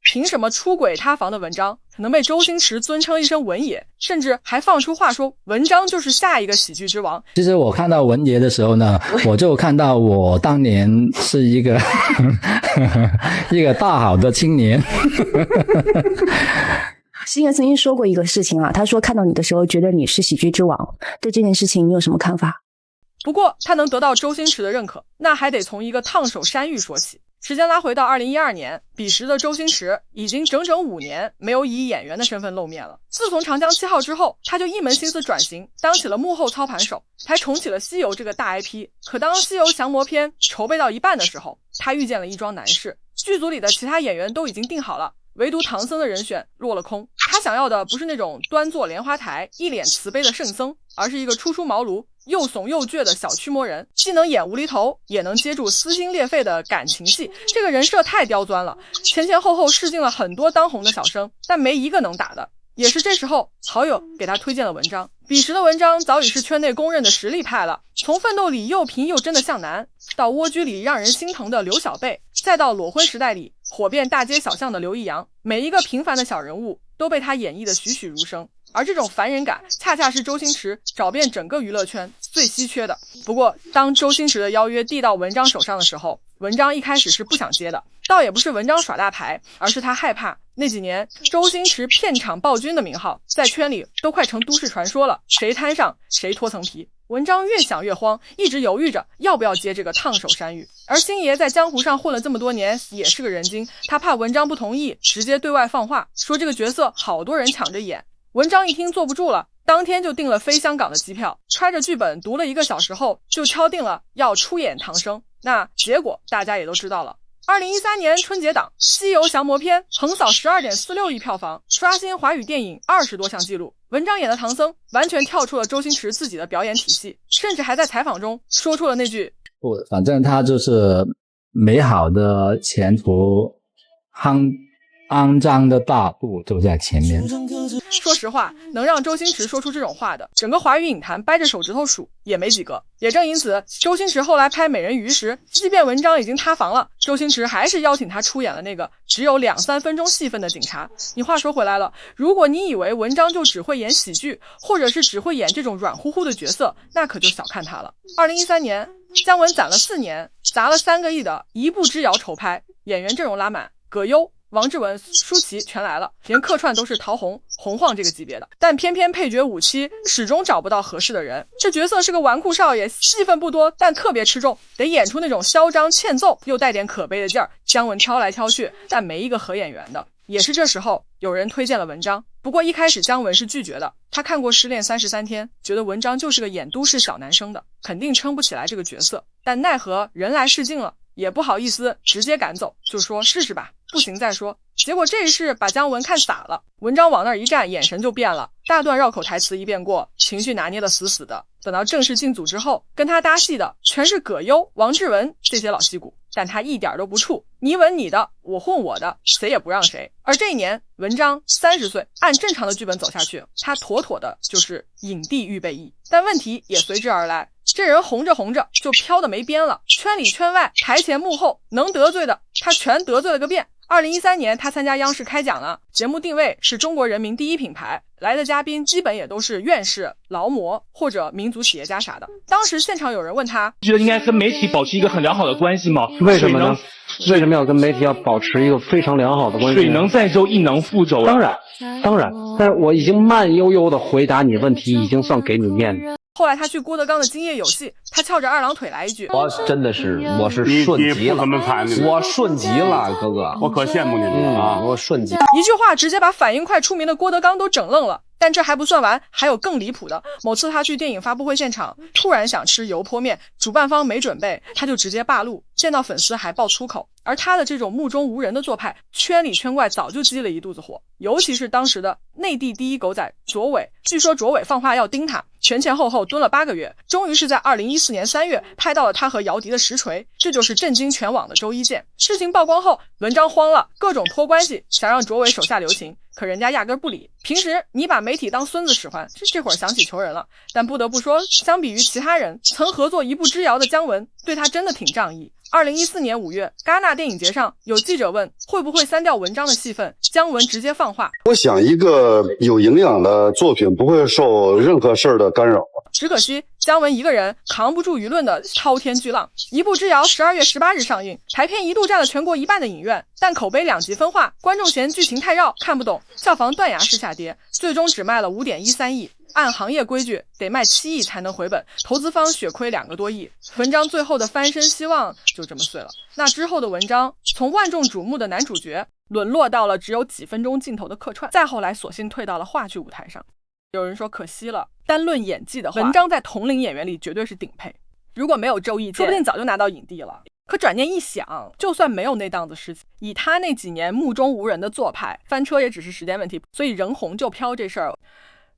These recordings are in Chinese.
凭什么出轨塌房的文章能被周星驰尊称一声文爷，甚至还放出话说文章就是下一个喜剧之王。其实我看到文爷的时候呢，我就看到我当年是一个一个大好的青年。星爷曾经说过一个事情啊，他说看到你的时候觉得你是喜剧之王，对这件事情你有什么看法？不过他能得到周星驰的认可，那还得从一个烫手山芋说起。时间拉回到2012年，彼时的周星驰已经整整5年没有以演员的身份露面了。自从长江7号之后，他就一门心思转型，当起了幕后操盘手，还重启了西游这个大 IP。可当西游降魔篇筹备到一半的时候，他遇见了一桩难事，剧组里的其他演员都已经定好了，唯独唐僧的人选落了空。他想要的不是那种端坐莲花台一脸慈悲的圣僧，而是一个初出茅庐又怂又倔的小驱魔人，既能演无厘头，也能接住撕心裂肺的感情戏。这个人设太刁钻了，前后试镜了很多当红的小生，但没一个能打的。也是这时候，好友给他推荐了文章。彼时的文章早已是圈内公认的实力派了，从奋斗里又平又真的向南，到蜗居里让人心疼的刘小贝，再到裸婚时代里火遍大街小巷的刘易阳，每一个平凡的小人物都被他演绎的栩栩如生。而这种凡人感恰恰是周星驰找遍整个娱乐圈最稀缺的。不过当周星驰的邀约递到文章手上的时候，文章一开始是不想接的，倒也不是文章耍大牌，而是他害怕那几年周星驰片场暴君的名号在圈里都快成都市传说了，谁摊上谁脱层皮。文章越想越慌，一直犹豫着要不要接这个烫手山芋。而星爷在江湖上混了这么多年，也是个人精，他怕文章不同意，直接对外放话说这个角色好多人抢着演。文章一听坐不住了，当天就订了飞香港的机票，揣着剧本读了1个小时后就敲定了要出演唐僧。那结果大家也都知道了，2013年春节档《西游降魔篇》横扫12.46亿票房，刷新华语电影20多项纪录。文章演的唐僧完全跳出了周星驰自己的表演体系，甚至还在采访中说出了那句不，反正他就是美好的前途，肮脏的大步就在前面。说实话，能让周星驰说出这种话的，整个华语影坛掰着手指头数也没几个。也正因此，周星驰后来拍美人鱼时，即便文章已经塌房了，周星驰还是邀请他出演了那个只有2-3分钟戏份的警察。你话说回来了，如果你以为文章就只会演喜剧，或者是只会演这种软乎乎的角色，那可就小看他了。2013年，姜文攒了4年，砸了3个亿的一步之遥筹拍，演员阵容拉满，葛优、王志文、舒淇全来了，连客串都是陶虹、洪晃这个级别的，但偏偏配角武七始终找不到合适的人。这角色是个纨绔少爷，戏份不多，但特别吃重，得演出那种嚣张欠揍又带点可悲的劲儿。姜文挑来挑去，但没一个合演员的。也是这时候，有人推荐了文章，不过一开始姜文是拒绝的。他看过《失恋33天》，觉得文章就是个演都市小男生的，肯定撑不起来这个角色。但奈何人来试镜了，也不好意思直接赶走，就说试试吧，不行再说。结果这一试把姜文看傻了，文章往那儿一站，眼神就变了，大段绕口台词一遍过，情绪拿捏得死死的。等到正式进组之后，跟他搭戏的全是葛优、王志文这些老戏骨，但他一点都不怵，你稳你的，我混我的，谁也不让谁。而这一年，文章30岁，按正常的剧本走下去，他妥妥的就是影帝预备役。但问题也随之而来，这人红着红着就飘得没边了，圈里圈外，台前幕后，能得罪的他全得罪了个遍。2013年他参加央视开讲了，节目定位是中国人民第一品牌，来的嘉宾基本也都是院士、劳模或者民族企业家啥的。当时现场有人问他，觉得应该跟媒体保持一个很良好的关系吗？为什么呢？为什么要跟媒体要保持一个非常良好的关系？水能载舟，亦能覆舟。当然，但是我已经慢悠悠的回答你问题，已经算给你面子。后来他去郭德纲的《今夜有戏》，他翘着2郎腿来一句：“我真的是，我是顺极了，我顺极了，哥哥，我可羡慕你了啊！我顺极。”一句话直接把反应快出名的郭德纲都整愣了。但这还不算完，还有更离谱的。某次他去电影发布会现场，突然想吃油泼面，主办方没准备，他就直接罢录，见到粉丝还爆粗口。而他的这种目中无人的做派，圈里圈外早就积了一肚子火，尤其是当时的内地第一狗仔卓伟，据说卓伟放话要盯他，前后蹲了8个月，终于是在2014年3月拍到了他和姚笛的实锤，这就是震惊全网的周一见。事情曝光后，文章慌了，各种托关系想让卓伟手下留情，可人家压根不理。平时你把媒体当孙子使唤，这会儿想起求人了。但不得不说，相比于其他人，曾合作一步之遥的姜文对他真的挺仗义。2014年5月，戛纳电影节上有记者问会不会删掉文章的戏份，姜文直接放话：我想一个有营养的作品不会受任何事儿的干扰。只可惜姜文一个人扛不住舆论的滔天巨浪。一部之遥12月18日上映，排片一度占了全国一半的影院，但口碑两极分化，观众嫌剧情太绕看不懂，票房断崖式下跌，最终只卖了5.13亿。按行业规矩得卖7亿才能回本，投资方血亏2个多亿，文章最后的翻身希望就这么碎了。那之后的文章从万众瞩目的男主角沦落到了只有几分钟镜头的客串，再后来索性退到了话剧舞台上。有人说可惜了，单论演技的话，文章在同龄演员里绝对是顶配，如果没有周逸健，说不定早就拿到影帝了。可转念一想，就算没有那档子事情，以他那几年目中无人的做派，翻车也只是时间问题。所以人红就飘这事儿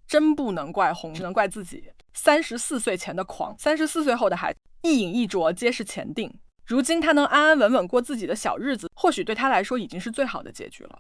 真不能怪红，只能怪自己。34岁前的狂，34岁后的孩子，一饮一啄皆是前定。如今他能安安稳稳过自己的小日子，或许对他来说已经是最好的结局了。